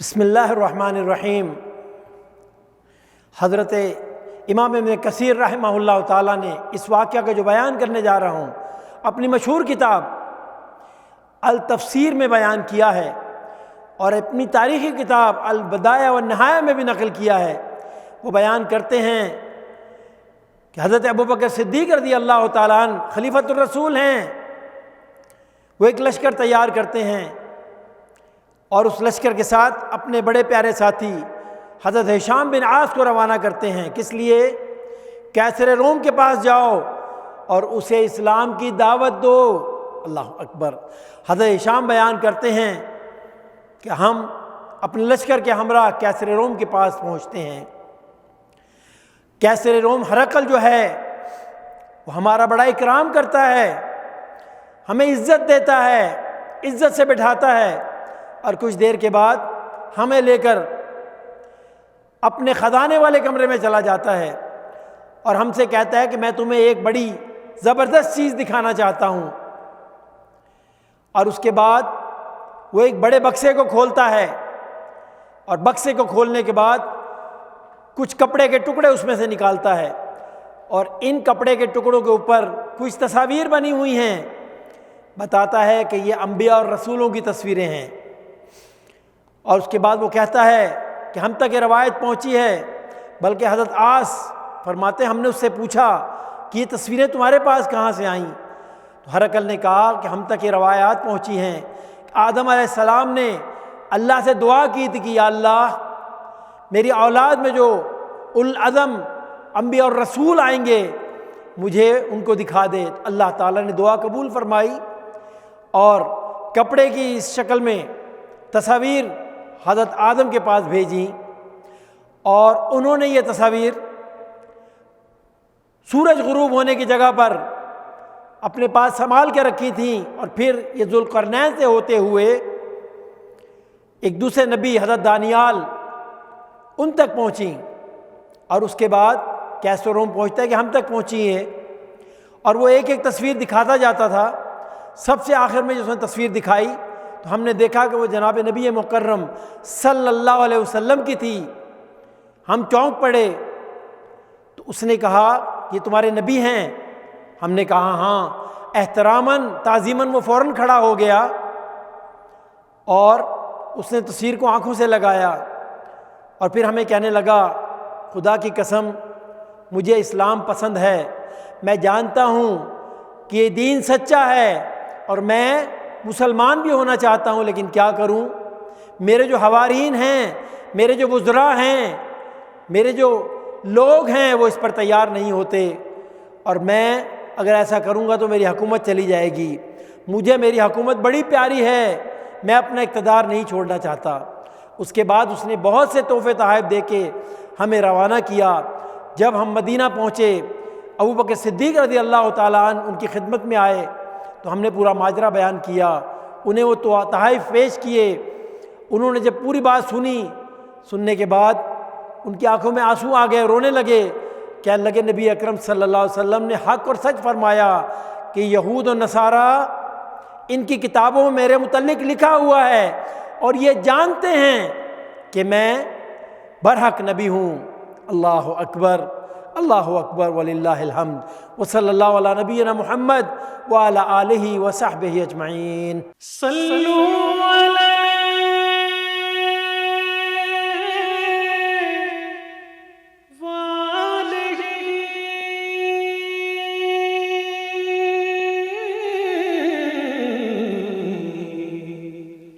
بسم اللہ الرحمن الرحیم۔ حضرت امام ابن کثیر رحمہ اللہ تعالیٰ نے اس واقعہ کا جو بیان کرنے جا رہا ہوں اپنی مشہور کتاب التفسیر میں بیان کیا ہے، اور اپنی تاریخی کتاب البدایہ والنہایہ میں بھی نقل کیا ہے۔ وہ بیان کرتے ہیں کہ حضرت ابوبکر صدیق رضی اللہ تعالیٰ عنہ خلیفۃ الرسول ہیں، وہ ایک لشکر تیار کرتے ہیں اور اس لشکر کے ساتھ اپنے بڑے پیارے ساتھی حضرت ہشام بن عاص کو روانہ کرتے ہیں۔ کس لیے؟ کیسر روم کے پاس جاؤ اور اسے اسلام کی دعوت دو۔ اللہ اکبر۔ حضرت ہشام بیان کرتے ہیں کہ ہم اپنے لشکر کے ہمراہ کیسر روم کے پاس پہنچتے ہیں۔ کیسر روم ہرقل جو ہے وہ ہمارا بڑا اکرام کرتا ہے، ہمیں عزت دیتا ہے، عزت سے بٹھاتا ہے، اور کچھ دیر کے بعد ہمیں لے کر اپنے خزانے والے کمرے میں چلا جاتا ہے اور ہم سے کہتا ہے کہ میں تمہیں ایک بڑی زبردست چیز دکھانا چاہتا ہوں۔ اور اس کے بعد وہ ایک بڑے بکسے کو کھولتا ہے، اور بکسے کو کھولنے کے بعد کچھ کپڑے کے ٹکڑے اس میں سے نکالتا ہے، اور ان کپڑے کے ٹکڑوں کے اوپر کچھ تصاویر بنی ہوئی ہیں۔ بتاتا ہے کہ یہ انبیاء اور رسولوں کی تصویریں ہیں۔ اور اس کے بعد وہ کہتا ہے کہ ہم تک یہ روایت پہنچی ہے، بلکہ حضرت عاص فرماتے ہیں ہم نے اس سے پوچھا کہ یہ تصویریں تمہارے پاس کہاں سے آئیں؟ تو ہرقل نے کہا کہ ہم تک یہ روایات پہنچی ہیں کہ آدم علیہ السلام نے اللہ سے دعا کی تھی کہ یا اللہ میری اولاد میں جو اولوالعزم انبیاء اور رسول آئیں گے مجھے ان کو دکھا دے۔ اللہ تعالیٰ نے دعا قبول فرمائی اور کپڑے کی اس شکل میں تصاویر حضرت آدم کے پاس بھیجیں، اور انہوں نے یہ تصاویر سورج غروب ہونے کی جگہ پر اپنے پاس سنبھال کے رکھی تھیں، اور پھر یہ ذوالقرنین سے ہوتے ہوئے ایک دوسرے نبی حضرت دانیال ان تک پہنچیں، اور اس کے بعد کیسر روم پہنچتا ہے کہ ہم تک پہنچی ہیں، اور وہ ایک ایک تصویر دکھاتا جاتا تھا۔ سب سے آخر میں جو اس نے تصویر دکھائی تو ہم نے دیکھا کہ وہ جناب نبی مکرم صلی اللہ علیہ وسلم کی تھی۔ ہم چونک پڑے تو اس نے کہا یہ تمہارے نبی ہیں؟ ہم نے کہا ہاں۔ احتراماً تعظیماً وہ فوراً کھڑا ہو گیا اور اس نے تصویر کو آنکھوں سے لگایا، اور پھر ہمیں کہنے لگا خدا کی قسم مجھے اسلام پسند ہے، میں جانتا ہوں کہ یہ دین سچا ہے اور میں مسلمان بھی ہونا چاہتا ہوں، لیکن کیا کروں، میرے جو حوارین ہیں، میرے جو وزراء ہیں، میرے جو لوگ ہیں وہ اس پر تیار نہیں ہوتے، اور میں اگر ایسا کروں گا تو میری حکومت چلی جائے گی۔ مجھے میری حکومت بڑی پیاری ہے، میں اپنا اقتدار نہیں چھوڑنا چاہتا۔ اس کے بعد اس نے بہت سے تحفے تحائف دے کے ہمیں روانہ کیا۔ جب ہم مدینہ پہنچے ابوبکر صدیق رضی اللہ تعالیٰ عنہ ان کی خدمت میں آئے تو ہم نے پورا ماجرا بیان کیا، انہیں وہ تحائف پیش کیے۔ انہوں نے جب پوری بات سننے کے بعد ان کی آنکھوں میں آنسو آ گئے، رونے لگے، کہنے لگے نبی اکرم صلی اللہ علیہ وسلم نے حق اور سچ فرمایا کہ یہود و نصارہ ان کی کتابوں میں میرے متعلق لکھا ہوا ہے اور یہ جانتے ہیں کہ میں برحق نبی ہوں۔ اللہ اکبر، اللہ اکبر وللہ الحمد، وصلی اللہ علی نبینا محمد وعلی آلہ وصحبہ اجمعین۔ صلوا علی